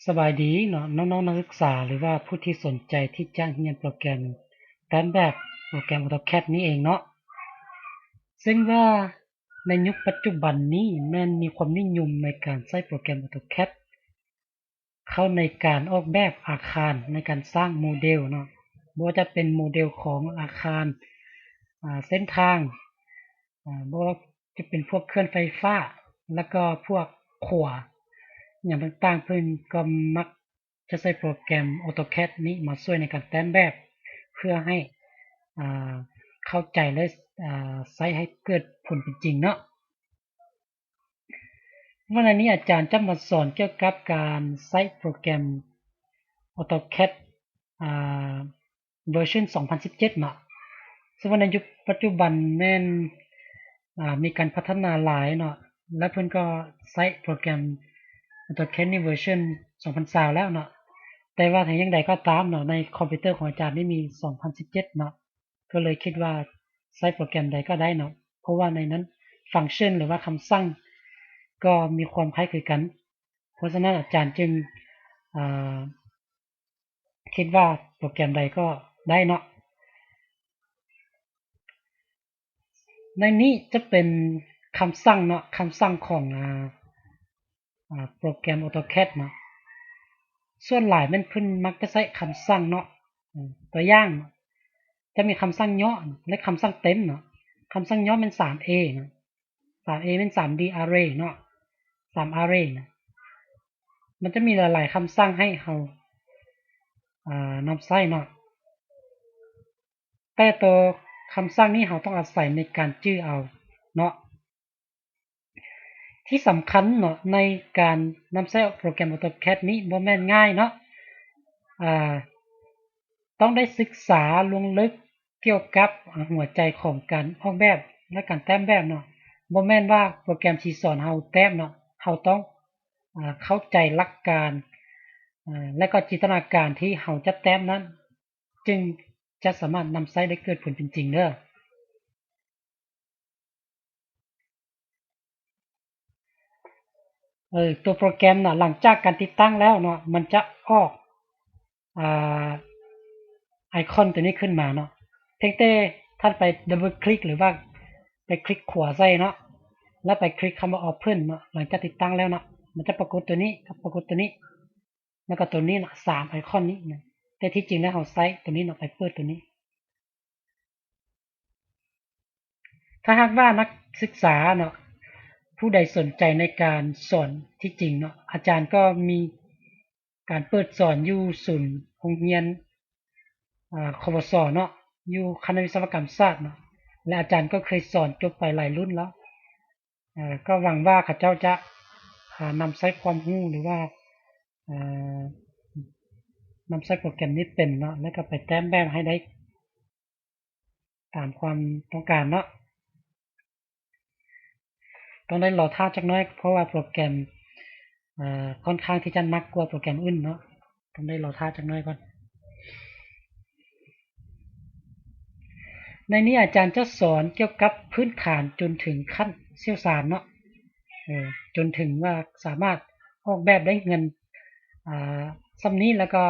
สบายดีเนาะน้องๆนักศึกษาหรือว่าผู้ที่สนใจที่จะเรียนโปรแกรมการแบบโปรแกรม AutoCAD นี้เองเนาะซึ่งว่าในยุคปัจจุบันนี้แม้นมีความนิยมในการใช้โปรแกรม AutoCAD เข้าในการออกแบบอาคารในการสร้างโมเดลเนาะบ่ว่าจะเป็นโมเดลของอาคารเส้นทางบ่ว่าจะเป็นพวกเคลื่อนไฟฟ้าแล้วก็พวกขัวอย่างต่างๆเพิ่นก็มักจะใช้โปรแกรม AutoCAD นี้มาช่วยในการแต่งแบบเพื่อให้อ่าเข้าใจและใช้ให้เกิดผลเป็นจริงเนาะวันนี้อาจารย์จะมาสอนเกี่ยวกับการใช้โปรแกรม AutoCAD อ่าเวอร์ชัน2017เนาะซึ่งว่าในยุคปัจจุบันแม่นมีการพัฒนาหลายเนาะและเพิ่นก็ใช้โปรแกรม AutoCAD ในเวอร์ชัน2020แล้วเนาะแต่ว่าถึงอย่างใดก็ตามเนาะในคอมพิวเตอร์ของอาจารย์นี่มี2017เนาะก็เลยคิดว่าใช้โปรแกรมใดก็ได้เนาะเพราะว่าในนั้นฟังก์ชันหรือว่าคำสั่งก็มีความคล้ายคลึงกัน เพราะฉะนั้นอาจารย์จึงอ่าคิดว่าโปรแกรมใดก็ได้เนาะในนี้จะเป็นคำสั่งเนาะคำสั่งของโปรแกรม AutoCAD เนาะส่วนหลายมันเพิ่นมักจะใช้คำสั่งเนาะตัวอย่างจะมีคำสั่งย่อและคำสั่งเต็มเนาะคำสั่งย่อเป็น 3A เนาะ 3A เป็น 3D array เนาะ3 array นะมันจะมีหลายๆคำสั่งให้เรานำใช้เนาะ แต่ตัวคำสั่งนี้เราต้องอาศัยในการจื้อเอาเนาะที่สำคัญเนาะในการนำใช้โปรแกรม AutoCAD นี้บ่แม่นง่ายเนาะอ่าต้องได้ศึกษาลงลึกเกี่ยวกับหัวใจของการออกแบบและการแต้มแบบเนาะบ่แม่นว่าโปรแกรมสิสอนเราแต้มเนาะเราต้องเข้าใจหลักการและก็จินตนาการที่เราจะแต้มนั้นจึงจะสามารถนำใช้ได้เกิดผลเป็นจริงเด้อ ตัวโปรแกรมน่ะหลังจากการติดตั้งแล้วเนาะมันจะออกอ่าไอคอนตัวนี้ขึ้นมาเนาะเพียงแต่ท่านไปดับเบิลคลิกหรือว่าไปคลิกขวาใส่เนาะแล้วไปคลิกคำว่า Open เนาะหลังจากติดตั้งแล้วเนาะมันจะปรากฏตัวนี้กับปรากฏตัวนี้แล้วก็ตัวนี้เนาะสามไอคอนนี้นะแต่ที่จริงแล้วเราใช้ตัวนี้เนาะไปเปิดตัวนี้ถ้าหากว่านักศึกษาเนาะผู้ใดสนใจในการสอนที่จริงเนาะอาจารย์ก็มีการเปิดสอนอยู่ศูนย์โรงเรียน ควสเนาะอยู่คณะวิศวกรรมศาสตร์เนาะและอาจารย์ก็เคยสอนจบไปหลายรุ่นแล้วก็หวังว่าเขาเจ้าจะนำใช้ความรู้หรือว่าอ่านำใช้โปรแกรมนี้เป็นเนาะแล้วก็ไปแต้มแบบให้ได้ตามความต้องการเนาะต้องได้รอท่าจักหน้อยเพราะว่าโปรแกรมค่อนข้างที่จะนักกว่าโปรแกรมอื่นเนาะต้องได้รอท่าจักหน้อยก่อนในนี้อาจารย์จะสอนเกี่ยวกับพื้นฐานจนถึงขั้นเชี่ยวชาญเนาะ จนถึงว่าสามารถออกแบบได้เงินซ้ำนี้แล้วก็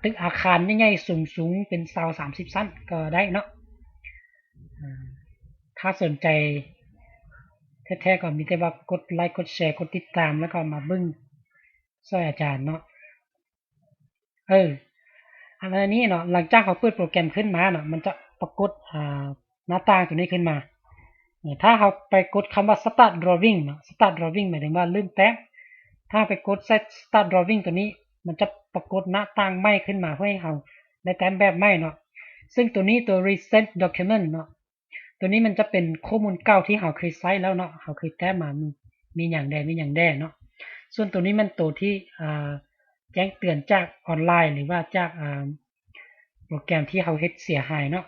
ตึกอาคารใหญ่ๆสูงๆเป็นเสา30ชั้นก็ได้เนาะถ้าสนใจแท้ๆก็มีแต่ว่ากดไลค์กดแชร์กดติดตามแล้วก็มาเบึ้งช่วยอาจารย์เนาะเอออันนี้เนาะหลังจากเขาเปิดโปรแกรมขึ้นมาเนาะมันจะปรากฏหน้าต่างตัวนี้ขึ้นมาถ้าเขาไปกดคำว่า start drawing เนาะ start drawing หมายถึงว่าลืมแต้มถ้าไปกด start drawing ตัวนี้มันจะปรากฏหน้าต่างใหม่ขึ้นมาเพื่อให้เราได้แต้มแบบใหม่เนาะซึ่งตัวนี้ตัว recent document เนาะตัวนี้มันจะเป็นข้อมูลเก่าที่เราเคยใช้แล้วเนาะเราเคยแต้มมามีอย่างใดมีอย่างใดเนาะส่วนตัวนี้มันตัวที่แจ้งเตือนจากออนไลน์หรือว่าจากโปรแกรมที่เราเฮ็ดเสียหายเนาะ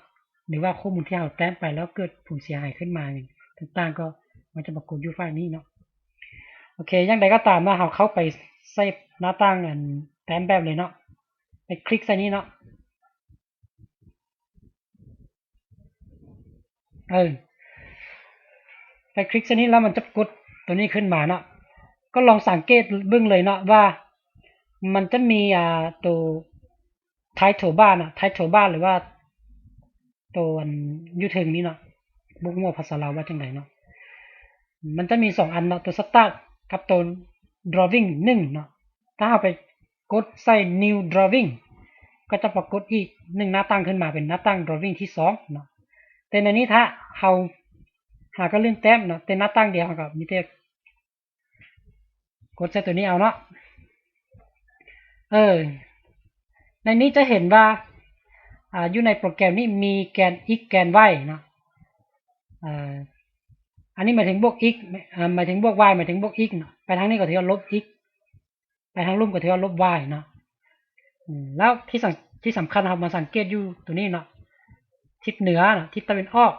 หรือว่าข้อมูลที่เราแต้มไปแล้วเกิดผลเสียหายขึ้นมาอย่างต่างๆก็มันจะปรากฏอยู่ฝ่ายนี้เนาะโอเคอย่างใดก็ตามนะเราเข้าไปใส่หน้าต่างอันแต้มแบบเลยเนาะไปคลิกใส่นี้เนาะเออไปคลิกใส่นี้แล้วมันจะกดตัวนี้ขึ้นมาเนาะก็ลองสังเกตเบื้องเลยเนาะว่า มันจะมีตัวไทโทบ้านไทโทบ้านหรือว่าตัวยูเทิงนี้เนาะบุกมั่วภาษาลาวว่าจังไดเนาะมันจะมีสองอันเนาะตัวสตาร์ทกับตัว drawing หนึ่งเนาะถ้าเอาไปกดใส่ new drawing ก็จะปรากฏอีกหนึ่งหน้าตั้งขึ้นมาเป็นหน้าตั้ง drawing ที่สองเนาะแต่ในนี้ถ้าเราหาก็เลื่อนแต้มเนาะแต่หน้าตั้งเดียวกับมีแต่กดใส่ตัวนี้เอาเนาะในนี้จะเห็นว่าอยู่ในโปรแกรมนี้มีแกน x แกน y เนาะอันนี้หมายถึงบวก x หมายถึงบวก y หมายถึงบวก x เนาะไปทางนี้ก็ถือว่าลบ x ไปทางลุ่มก็ถือว่าลบ y เนาะแล้วที่สำคัญครับมาสังเกตอยู่ตัวนี้เนาะทิศเหนือเนาะทิศตะวันออก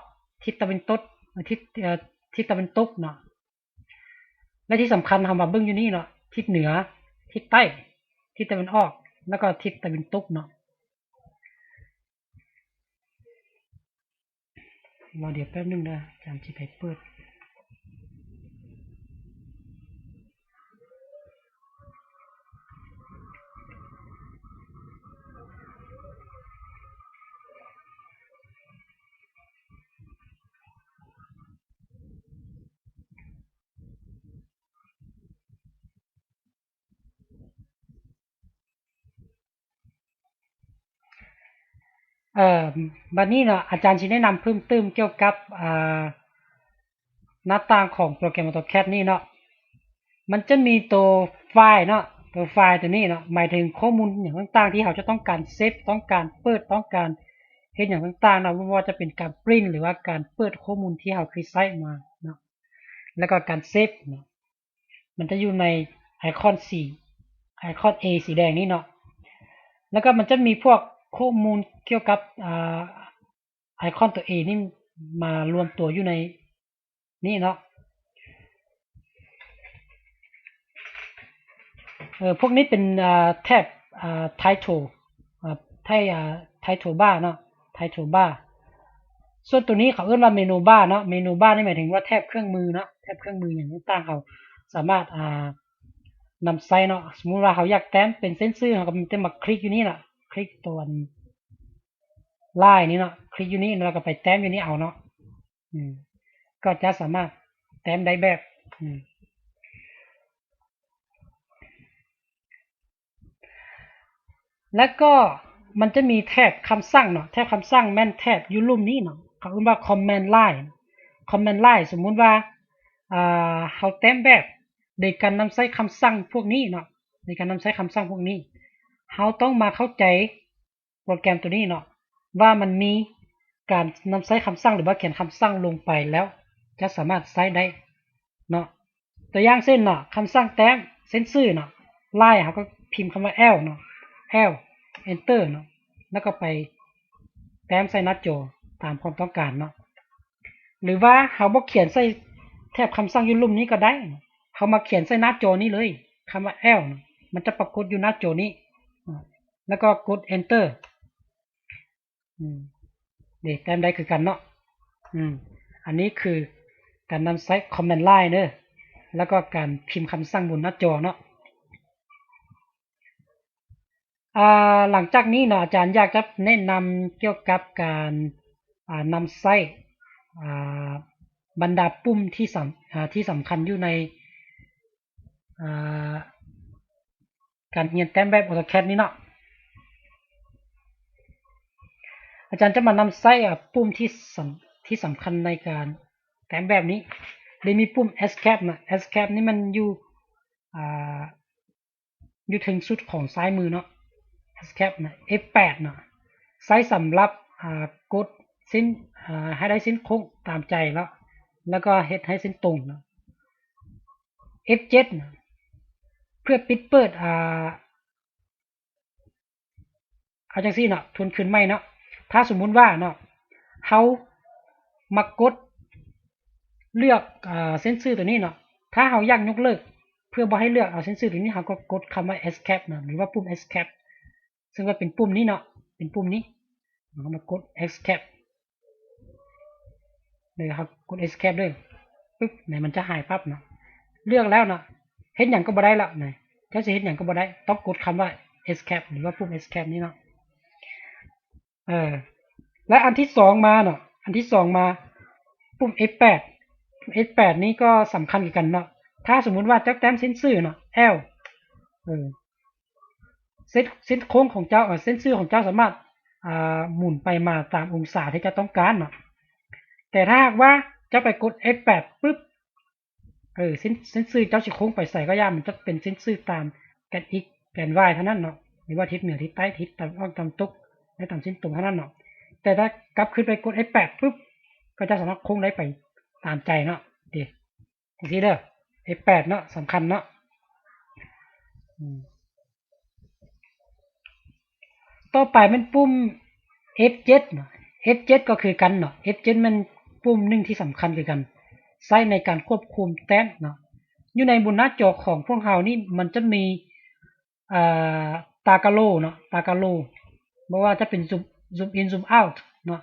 ทิศตะวันตกทิศตะวันตกเนาะและที่สำคัญทำมาเบิ้งอยู่นี่เนาะทิศเหนือทิศใต้ทิศตะวันออกแล้วก็ทิศตะวันตกเนาะรอเดี๋ยวแป๊บนึงนะจำจีไปเปิดบัดนี้เนาะอาจารย์ชี้แนะนำเพิ่มเติมเกี่ยวกับหน้าต่างของโปรแกรม AutoCAD นี่เนาะมันจะมีตัวไฟล์เนาะตัวไฟล์ตัวนี้เนาะหมายถึงข้อมูลอย่างต่างๆที่เราจะต้องการเซฟต้องการเปิดต้องการเห็นอย่างต่างๆนะไม่ว่าจะเป็นการปริ้นหรือว่าการเปิดข้อมูลที่เราเคยใช้มาเนาะแล้วก็การเซฟเนาะมันจะอยู่ในไอคอนไอคอน A สีแดงนี่เนาะแล้วก็มันจะมีพวกข้อมูลเกี่ยวกับไอคอนตัว A นี่มารวมตัวอยู่ในนี่เนาะพวกนี้เป็นแท็บไทโทไทไทโทบ้าเนาะไทโทบ้าส่วนตัวนี้เขาเรียกว่าเมนูบ้าเนาะเมนูบ้านี่หมายถึงว่าแทบเครื่องมือเนาะแทบเครื่องมืออย่างต่างเขาสามารถนำไซเนาะสมมุติว่าเขาอยากแต้มเป็นเส้นซื่อเขาก็จะมาคลิกอยู่นี่แหละคลิกตัวไล่นี้เนาะคลิกอยู่นี่แล้วก็ไปแต้มอยู่นี่เอาเนาะก็จะสามารถแต้มได้แบบแล้วก็มันจะมีแท็บคำสั่งเนาะแท็บคำสั่งแม่นแท็บอยู่ลุ่มนี้เนาะเขาเรียกว่า command line command line สมมุติว่าเขาแต้มแบบในการนำใช้คำสั่งพวกนี้เนาะในการนำใช้คำสั่งพวกนี้เขาต้องมาเข้าใจโปรแกรมตัวนี้เนาะว่ามันมีการนำใช้คำสั่งหรือว่าเขียนคำสั่งลงไปแล้วจะสามารถใช้ได้เนาะตัวอย่างเช่นเนาะคำสั่งแต้มเส้นซื่อเนาะไล่เขาก็พิมพ์คำว่า L เนาะ L Enter เนาะแล้วก็ไปแต้มใส่หน้าจอตามความต้องการเนาะหรือว่าเขาบอกเขียนใส่แทบคำสั่งอยู่ลุ่มนี้ก็ได้เขามาเขียนใส่หน้าจอนี้เลยคำว่า L มันจะปรากฏอยู่หน้าจอนี้แล้วก็กด Enter เด็กแต้มได้คือกันเนาะอันนี้คือการนำใช้ command line เนอะแล้วก็การพิมพ์คำสั่งบนหน้าจอเนาะหลังจากนี้เนาะอาจารย์อยากจะแนะนำเกี่ยวกับการนำไส้บรรดาปุ่มที่สำคัญอยู่ในการเรียนแต้มแบบ AutoCAD นี้เนาะอาจารย์จะมานำไส้ปุ่มที่สำคัญในการแต้มแบบนี้เลยมีปุ่ม Escape นะ Escape นี่มันอยู่ถึงสุดของซ้ายมือเนาะ Escape นะ F8 เนาะใช้สำหรับกดเส้นให้ได้เส้นโค้งตามใจแล้วก็เฮ็ดให้เส้นตรงเนาะ F7 นะเพื่อปิดเปิดเอาจังซี่เนาะทวนคืนใหม่เนาะถ้าสมมุติว่าเนาะเฮามากดเลือกเส้นซื่อตัวนี้เนาะถ้าเฮาอยากยกเลิกเพื่อบ่ให้เลือกเอาเส้นซื่อตัวนี้เฮาก็กดคำว่า escape นะหรือว่าปุ่ม escape ซึ่งว่าเป็นปุ่มนี้เนาะเป็นปุ่มนี้เรามากด escape เลยครับกด escape เลยปึ๊บไหนมันจะหายปั๊บเนาะเลือกแล้วเนาะเห็นอย่างก็บ่ได้ละไหน ถ้าจะเห็นอย่างก็บ่ได้ต้องกดคำว่า escape หรือว่าปุ่ม escape นี่เนาะและอันที่สองมาเนาะอันที่สองมาปุ่ม F8 F8 นี้ก็สำคัญกันเนาะถ้าสมมุติว่าเจ้าแต้มเส้นซื่อเนาะ L เออเส้นโค้งของเจ้าเส้นซื่อของเจ้าสามารถหมุนไปมาตามองศาที่เจ้าต้องการเนาะแต่ถ้าหากว่าเจ้าไปกด F8 ปุ๊บเส้นซื่อเจ้าสิโค้งไปใส่ก็ย่ามันจะเป็นเส้นซื่อตามแกน x แกน y เท่านั้นเนาะหรือว่าทิศเหนือทิศใต้ทิศตะวันออกตะวันตกและตามเส้นตรงเท่านั้นเนาะแต่ถ้ากลับขึ้นไปกด F8 ปุ๊บก็จะสามารถโค้งได้ไปตามใจเนาะดีทีเด้อ F8 เนาะสำคัญเนาะต่อไปมันปุ่ม F7 เนาะ F7 ก็คือกันเนาะ F7 มันปุ่มหนึ่งที่สำคัญคือกันใช้ในการควบคุมแต้มเนาะอยู่ในบนหน้าจอของพวกเรานี่มันจะมีตากาโลเนาะตากาโลไม่ว่าจะเป็นzoom in zoom out เนาะ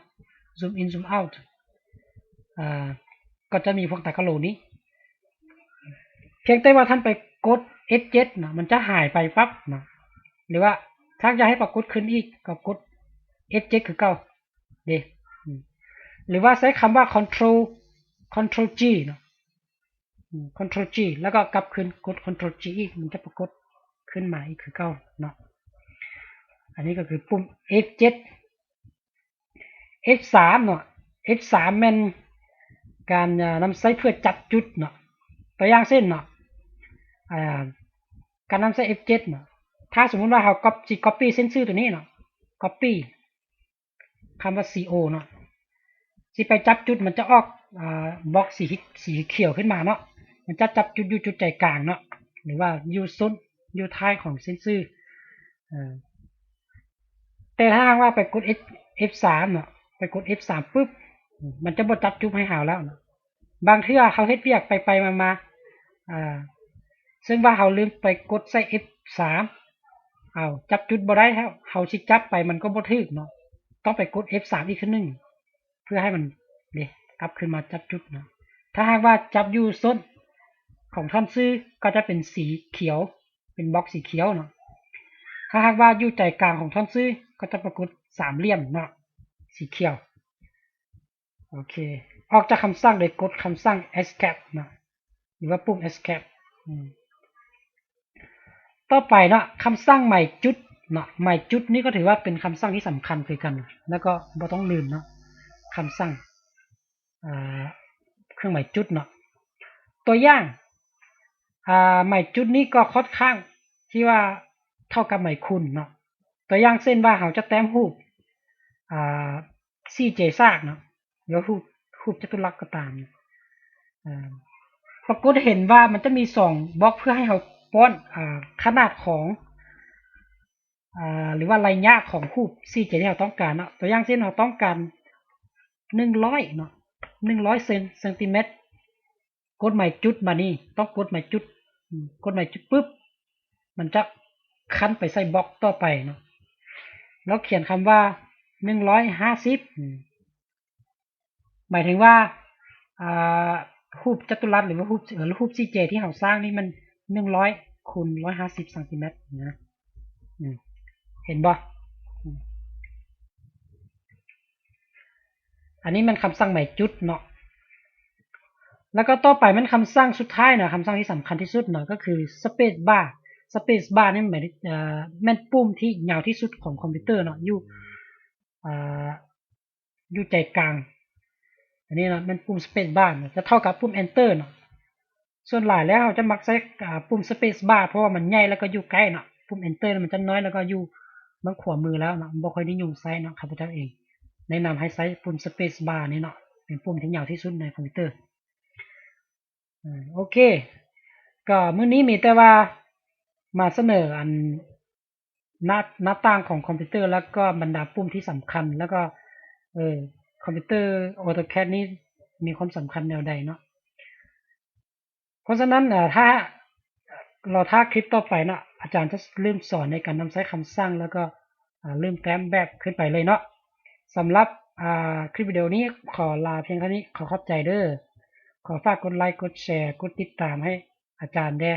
zoom in zoom out ก็จะมีพวกตากาโลนี้เพียงแต่ว่าท่านไปกด F7 เนาะมันจะหายไปปั๊บเนาะหรือว่าถ้าจะให้ปรากฏขึ้นอีกก็กด F7 คือเก่าเด้หรือว่าใช้คำว่า control G เนาะcontrol G แล้วก็กลับขึ้นกด control G อีกมันจะปรากฏขึ้นมาอีกคือเก่าเนาะอันนี้ก็คือปุ่ม F7 F3 เนาะ F3 มันการนำใช้เพื่อจับจุดเนาะตัวอย่างเช่นเนาะการนำใช้ F7 เนาะถ้าสมมุติว่าเราcopy เส้นชื่อตัวนี้เนาะ copy คำว่า CO เนาะสิไปจับจุดมันจะออกบล็อกสีเขียวขึ้นมาเนาะมันจะจับจุดอยู่จุดใจกลางเนาะหรือว่าอยู่ส้นอยู่ท้ายของเส้นชื่อแต่ถ้าหากว่าไปกด F3 เนาะไปกด F3 ปุ๊บมันจะบ่จับจุดให้หาวแล้วเนาะบางเทื่อเขาเฮ็ดเวียกไปมาซึ่งว่าเขาลืมไปกดใส่ F3 จับจุดบ่ได้แล้วเขาสิจับไปมันก็บ่ถึกเนาะต้องไปกด F3 อีกครั้งนึงเพื่อให้มันกลับขึ้นมาจับจุดเนาะถ้าหากว่าจับอยู่ส้นของท่อนซื้อก็จะเป็นสีเขียวเป็นบล็อกสีเขียวเนาะถ้าหากว่าอยู่ใจกลางของท่อนซื้อก็จะปรากฏสามเหลี่ยมเนาะสีเขียวโอเคออกจากคำสั่งโดยกดคำสั่ง escape เนาะหรือว่าปุ่ม escape ต่อไปเนาะคำสั่งใหม่จุดเนาะใหม่จุดนี่ก็ถือว่าเป็นคำสั่งที่สำคัญคือกันแล้วก็บ่ต้องลืมเนาะคำสั่งเครื่องหมายจุดเนาะตัวอย่างหมายจุดนี้ก็ค่อนข้างที่ว่าเท่ากับหมายคูณเนาะตัวอย่างเส้นว่าเราจะแต้มรูปCJ ซากเนาะหรือรูปจัตุรัสก็ตามปรากฏเห็นว่ามันจะมี2บล็อกเพื่อให้เราป้อนขนาดของหรือว่าระยะของรูป CJ ที่เราต้องการเนาะตัวอย่างเช่นเราต้องการ100เนาะ100เซนติเมตรกดหมายจุดมานี่ต้องกดหมายจุดกดหมายจุดปุ๊บมันจะคั้นไปใส่บล็อกต่อไปเนาะแล้วเขียนคำว่า150หมายถึงว่ารูปจัตุรัสหรือว่ารูป CJ ที่เราสร้างนี่มัน100คูณ150ซนนะเห็นบ่อันนี้มันคำสั่งหมายจุดเนาะแล้วก็ต่อไปมันคำสั่งสุดท้ายนะคำสั่งที่สำคัญที่สุดเนาะก็คือ space bar นี่หมายถึงแม่นปุ่มที่ยาวที่สุดของคอมพิวเตอร์เนาะอยู่ใจกลางอันนี้นะมันปุ่ม space bar จะเท่ากับปุ่ม enter เนาะส่วนหลายแล้วเราจะมักใช้ปุ่ม space bar เพราะว่ามันใหญ่แล้วก็อยู่ใกล้เนาะปุ่ม enter มันจะน้อยแล้วก็อยู่บางขวามือแล้วเนาะบ่ค่อยนิยมใช้เนาะครับพระเจ้าเองแนะนำให้ใช้ปุ่ม space bar นี่เนาะเป็นปุ่มที่ยาวที่สุดในคอมพิวเตอร์โอเคก็มื้อนี้มีแต่ว่ามาเสนออันหน้าต่างของคอมพิวเตอร์แล้วก็บรรดาปุ่มที่สำคัญแล้วก็คอมพิวเตอร์ AutoCAD นี้มีความสำคัญแนวใดเนาะเพราะฉะนั้นถ้าคลิปต่อไปเนาะอาจารย์จะเริ่มสอนในการนำใช้คำสั่งแล้วก็เริ่มแต้มแบบขึ้นไปเลยเนาะสำหรับคลิปวิดีโอนี้ขอลาเพียงเท่านี้ขอขอบใจเด้อขอฝากกดไลค์กดแชร์กดติดตามให้อาจารย์แด้